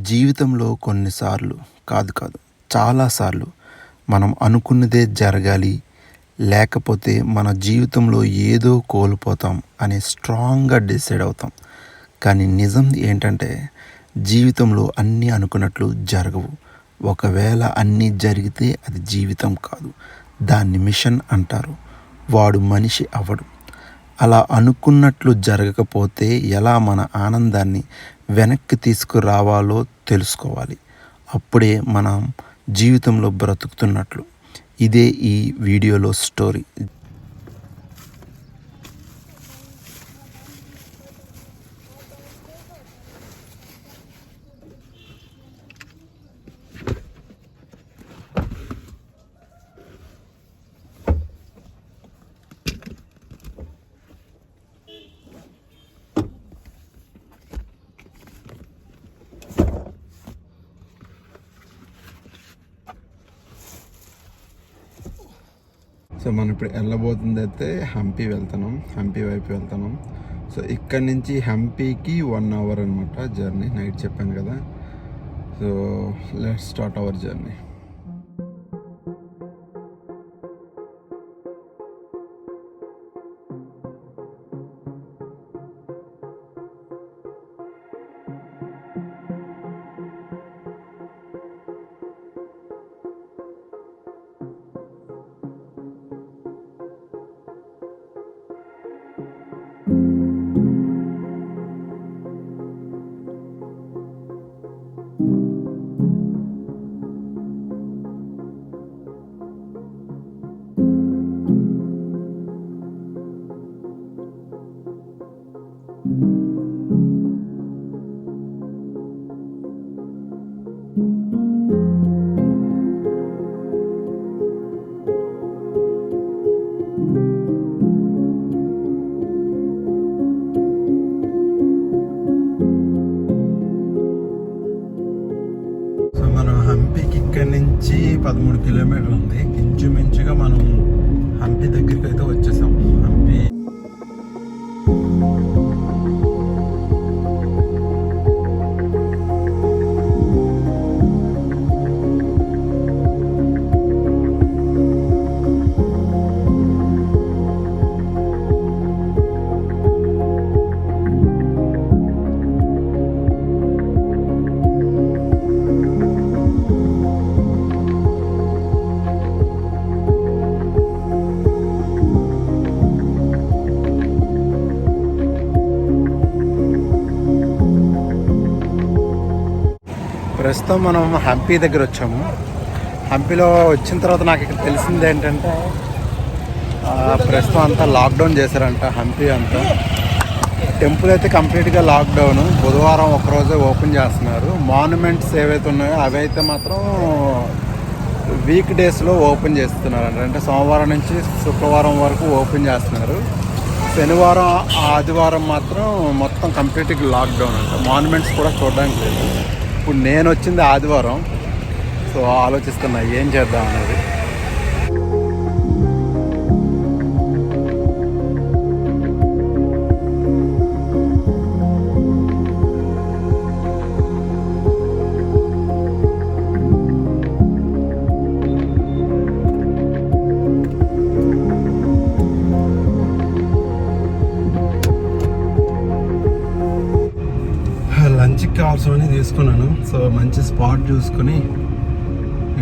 జీవితంలో కొన్నిసార్లు కాదు చాలాసార్లు మనం అనుకున్నదే జరగాలి, లేకపోతే మన జీవితంలో ఏదో కోల్పోతాం అని స్ట్రాంగ్గా డిసైడ్ అవుతాం. కానీ నిజం ఏంటంటే జీవితంలో అన్నీ అనుకున్నట్లు జరగవు. ఒకవేళ అన్నీ జరిగితే అది జీవితం కాదు, దాన్ని మిషన్ అంటారు. వాడు మనిషి అవ్వడు. అలా అనుకున్నట్లు జరగకపోతే ఎలా మన ఆనందాన్ని వెనక్కి తీసుకురావాలో తెలుసుకోవాలి. అప్పుడే మనం జీవితంలో బ్రతుకుతున్నట్లు. ఇదే ఈ వీడియోలో స్టోరీ. సో మనం ఇప్పుడు వెళ్ళబోతుంది అయితే హంపి వైపు వెళ్తున్నాం. సో ఇక్కడ నుంచి హంపీకి 1 అవర్ అనమాట జర్నీ. నైట్ చెప్పాను కదా. So let's start our journey. ఇక్కడ నుంచి 13 కిలోమీటర్లు ఉంది. ఇంచుమించుగా మనం హంపి దగ్గరికి అయితే వచ్చేసాం. హంపి ప్రస్తుతం మనం హంపి దగ్గర వచ్చాము. హంపిలో వచ్చిన తర్వాత నాకు ఇక్కడ తెలిసింది ఏంటంటే ప్రస్తుతం అంతా లాక్డౌన్ చేశారంట. హంపి అంతా టెంపుల్ అయితే కంప్లీట్గా లాక్డౌన్. బుధవారం ఒకరోజే ఓపెన్ చేస్తున్నారు. మాన్యుమెంట్స్ ఏవైతే ఉన్నాయో అవి అయితే మాత్రం వీక్ డేస్లో ఓపెన్ చేస్తున్నారంట. అంటే సోమవారం నుంచి శుక్రవారం వరకు ఓపెన్ చేస్తున్నారు. శనివారం ఆదివారం మాత్రం మొత్తం కంప్లీట్గా లాక్డౌన్ అంట. మాన్యుమెంట్స్ కూడా చూడడానికి లేదు. ఇప్పుడు నేను వచ్చింది ఆదివారం. సో ఆలోచిస్తున్నా ఏం చేద్దాం అనేది. లంచ్కి కావాల్సినవన్నీ తీసుకున్నాను. సో మంచి స్పాట్ చూసుకొని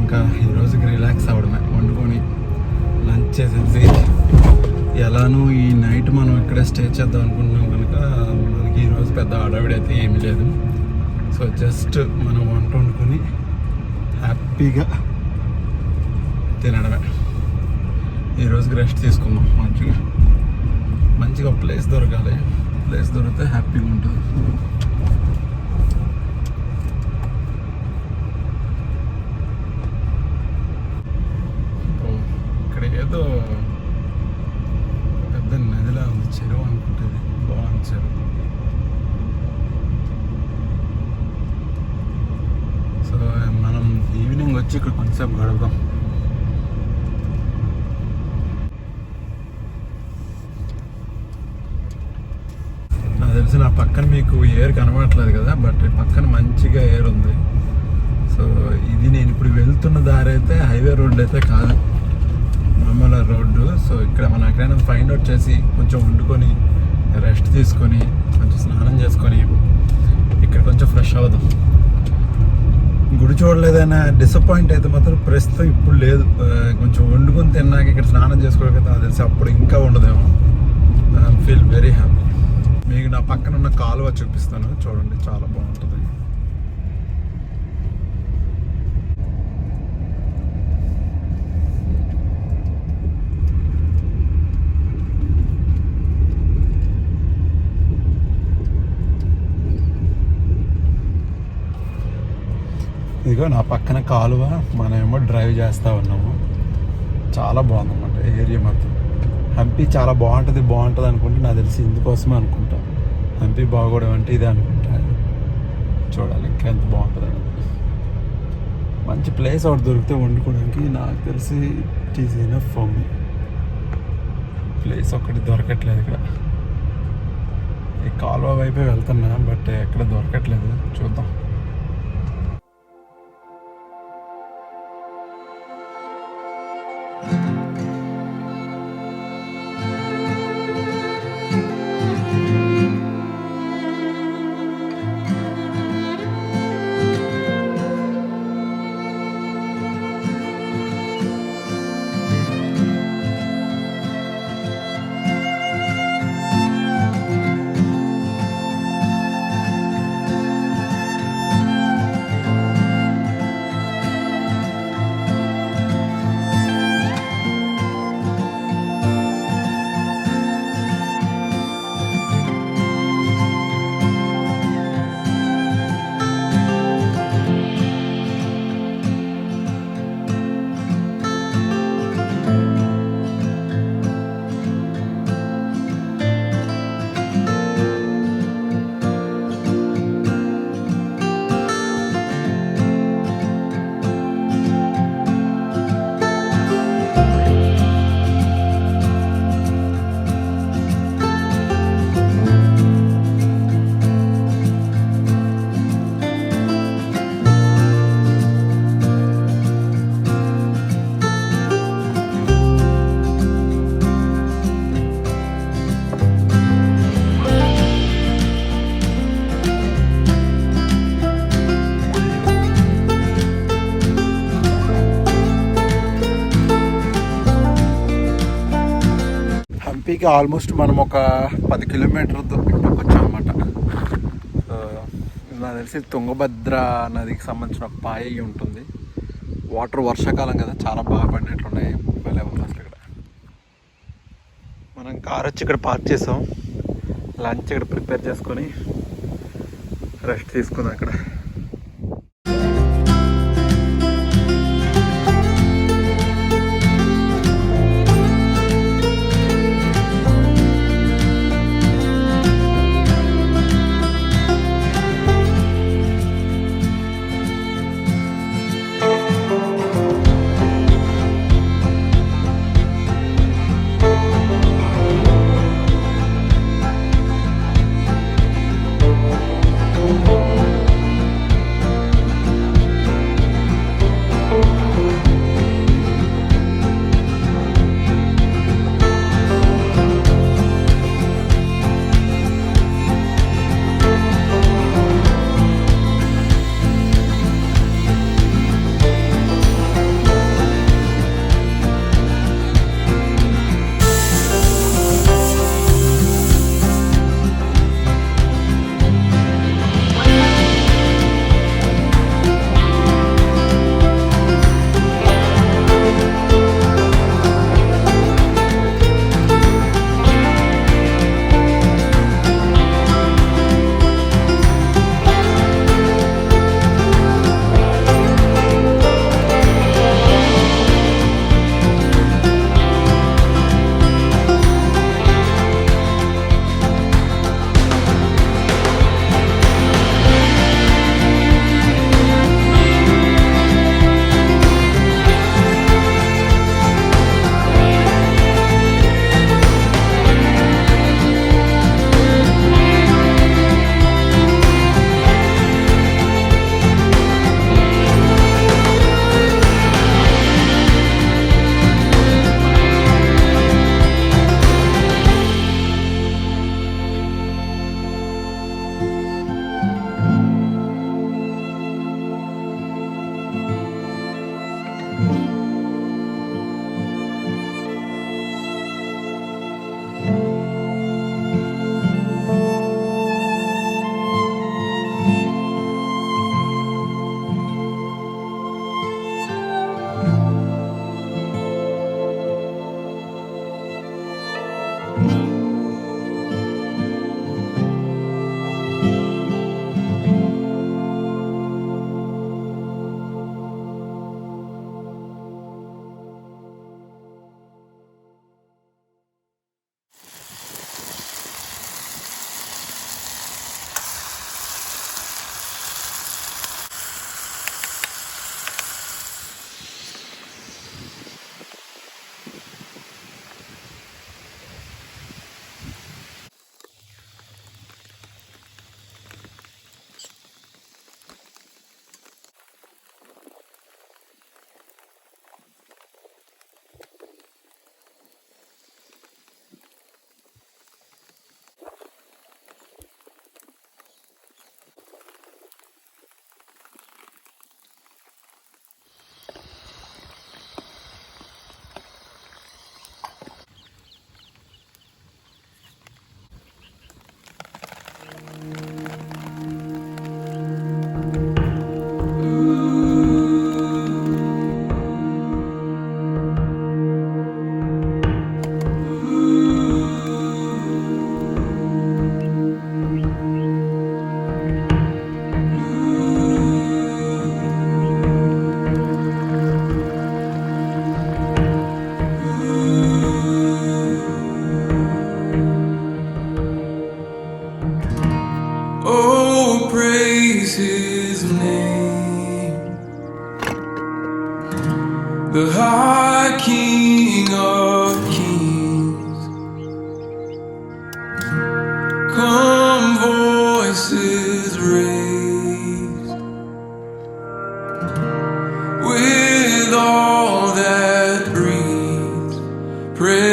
ఇంకా ఈరోజుకి రిలాక్స్ అవ్వడమే. వండుకొని లంచ్ చేసేసి ఎలానూ ఈ నైట్ మనం ఇక్కడే స్టే చేద్దాం అనుకుంటున్నాం కనుక మనకి ఈరోజు పెద్ద హడావిడి అయితే ఏమీ లేదు. సో జస్ట్ మనం వంట వండుకొని హ్యాపీగా తినడమే. ఈరోజుకి రెస్ట్ తీసుకుందాం. మంచిగా ప్లేస్ దొరకాలి. ప్లేస్ దొరికితే హ్యాపీగా ఉంటుంది. ఏదో పెద్ద నదిలా ఉంది. చెరువు అనుకుంటుంది. బాగుంది చెరువు. సో మనం ఈవినింగ్ వచ్చి ఇక్కడ కొంచెం గడుపుదాం. తెలిసి నా పక్కన మీకు ఎయిర్ కనబడట్లేదు కదా, బట్ పక్కన మంచిగా ఎయిర్ ఉంది. సో ఇది నేను ఇప్పుడు వెళ్తున్న దారి అయితే హైవే రోడ్ అయితే కాదు, మామూలు రోడ్డు. సో ఇక్కడ మనం ఎక్కడైనా ఫైండ్ అవుట్ చేసి కొంచెం వండుకొని రెస్ట్ తీసుకొని కొంచెం స్నానం చేసుకొని ఇక్కడ కొంచెం ఫ్రెష్ అవుదాం. గుడి చూడలేదైనా డిసప్పాయింట్ అయితే మాత్రం ప్రస్తుతం ఇప్పుడు లేదు. కొంచెం వండుకొని తిన్నాక ఇక్కడ స్నానం చేసుకోవడం నాకు తెలిసి అప్పుడు ఇంకా ఉండదేమో. I feel very happy. మీకు నా పక్కన ఉన్న కాలువ చూపిస్తాను, చూడండి, చాలా బాగుంటుంది. ఇదిగో నా పక్కన కాలువ, మనమేమో డ్రైవ్ చేస్తూ ఉన్నాము. చాలా బాగుందన్నమాట ఏరియా మొత్తం. హంపి చాలా బాగుంటుంది అనుకుంటే నాకు తెలిసి ఇందుకోసమే అనుకుంటా. హంపి బాగోవడం అంటే ఇదే అనుకుంటా. చూడాలి ఇంకా ఎంత బాగుంటుంది అనేది. మంచి ప్లేస్ ఒకటి దొరికితే వండుకోవడానికి నాకు తెలిసి it is enough for me. Place ఒకటి దొరకట్లేదు ఇక్కడ. ఈ కాలువ వైపే వెళ్తున్నా, బట్ ఎక్కడ దొరకట్లేదు. చూద్దాం. హంపీకి ఆల్మోస్ట్ మనం ఒక 10 కిలోమీటర్ ఇక్కడికి వచ్చాం అనమాట. నాకు తెలిసి తుంగభద్ర నదికి సంబంధించిన ఒక పాయ ఉంటుంది. వాటర్ వర్షాకాలం కదా, చాలా బాగా పడినట్లున్నాయి. భలే ఉంది అసలు. ఇక్కడ మనం కార్ వచ్చి ఇక్కడ పార్క్ చేసాం. లంచ్ ఇక్కడ ప్రిపేర్ చేసుకొని రెస్ట్ తీసుకుందాం అక్కడ.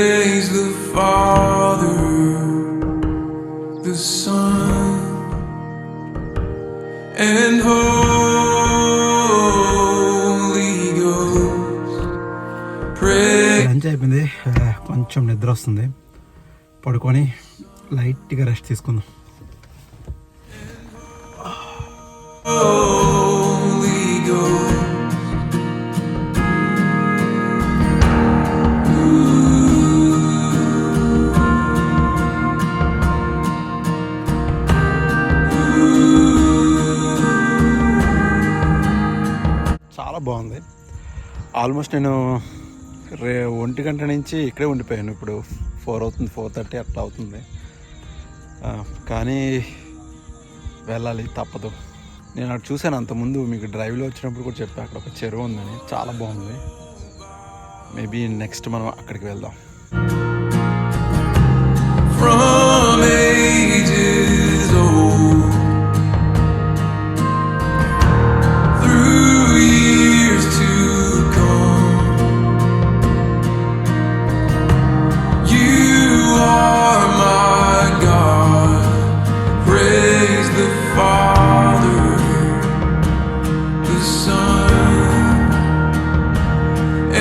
Praise the Father, the Son, and Holy Ghost. Lunch అయిపోయింది, కొంచెం నిద్ర వస్తుంది, పడుకొని లైట్గా రెస్ట్ తీసుకుందాం. Holy Ghost. చాలా బాగుంది. ఆల్మోస్ట్ నేను 1 గంట నుంచి ఇక్కడే ఉండిపోయాను. ఇప్పుడు 4 అవుతుంది, 4:30 అట్లా అవుతుంది. కానీ వెళ్ళాలి, తప్పదు. నేను అక్కడ చూశాను అంతకుముందు, మీకు డ్రైవ్లో వచ్చినప్పుడు కూడా చెప్పాను, అక్కడ ఒక చెరువు ఉందని, చాలా బాగుంది. మేబీ నెక్స్ట్ మనం అక్కడికి వెళ్దాం. From ages old, through years to come, you are my God. Praise the Father, the Son,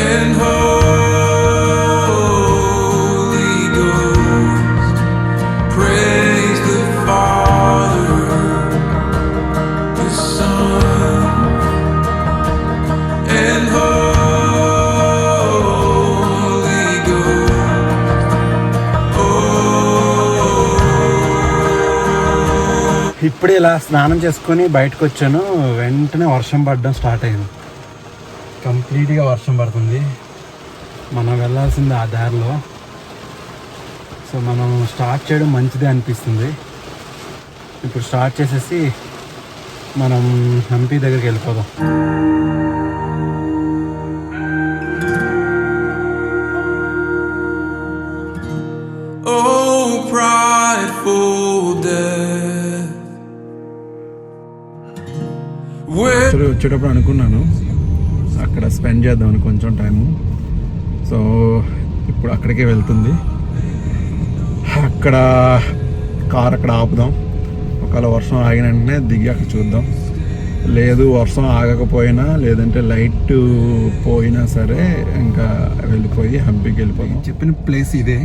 and Holy Ghost. Praise the Father, the Son, and Holy Ghost. ఇప్పుడే ఇలా స్నానం చేసుకొని బయటకు వచ్చాను, వెంటనే వర్షం పడడం స్టార్ట్ అయింది. కంప్లీట్గా వర్షం పడుతుంది. మనం వెళ్ళాల్సింది ఆ దారిలో. సో మనం స్టార్ట్ చేయడం మంచిదే అనిపిస్తుంది. ఇప్పుడు స్టార్ట్ చేసేసి మనం హంపి దగ్గరికి వెళ్ళిపోదాం. Oh, prideful death. వచ్చేటప్పుడు అనుకున్నాను అక్కడ స్పెండ్ చేద్దామని కొంచెం టైము. సో ఇప్పుడు అక్కడికే వెళ్తుంది. అక్కడ కార్ అక్కడ ఆపుదాం. ఒకవేళ వర్షం ఆగిన వెంటనే దిగి అక్కడ చూద్దాం. లేదు వర్షం ఆగకపోయినా, లేదంటే లైట్ పోయినా సరే ఇంకా వెళ్ళిపోయి హంపీకి వెళ్ళిపోదాం. చెప్పిన ప్లేస్ ఇదే.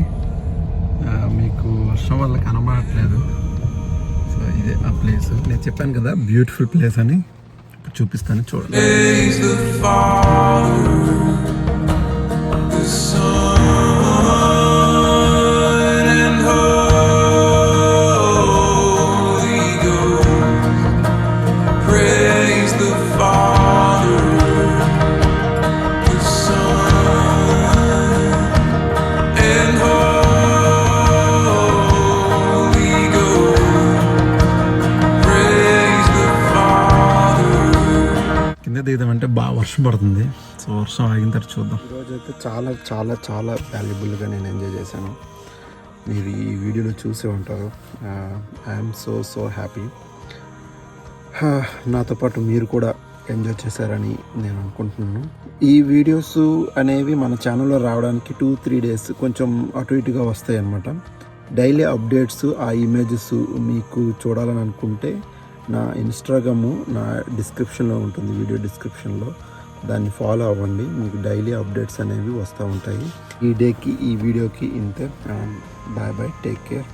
మీకు వర్షం వల్ల కనబడట్లేదు. సో ఇదే ఆ ప్లేస్. నేను చెప్పాను కదా బ్యూటిఫుల్ ప్లేస్ అని. ఇప్పుడు చూపిస్తాను, చూడండి. Praise the Father, the Son, and Holy Ghost. Praise the Father, the Son, and Holy Ghost. Praise the Father. కింద దిగుదామంటే బాగా వర్షం పడుతుంది. సో వర్షం ఆగిన తర్వాత చూద్దాం. ఈరోజు అయితే చాలా చాలా చాలా వాల్యుబుల్గా నేను ఎంజాయ్ చేశాను. మీరు ఈ వీడియోలో చూసే ఉంటారు. I'm so happy. నాతో పాటు మీరు కూడా ఎంజాయ్ చేశారని నేను అనుకుంటున్నాను. ఈ వీడియోస్ అనేవి మన ఛానల్లో రావడానికి 2-3 డేస్ కొంచెం అటు ఇటుగా వస్తాయి అన్నమాట. డైలీ అప్డేట్స్, ఆ ఇమేజెస్ మీకు చూడాలని అనుకుంటే నా ఇన్స్టాగ్రాము నా డిస్క్రిప్షన్లో ఉంటుంది, వీడియో డిస్క్రిప్షన్లో. దాన్ని ఫాలో అవ్వండి, మీకు డైలీ అప్డేట్స్ అనేవి వస్తూ ఉంటాయి. ఈ డేకి, ఈ వీడియోకి ఇంతే. Bye bye, take care.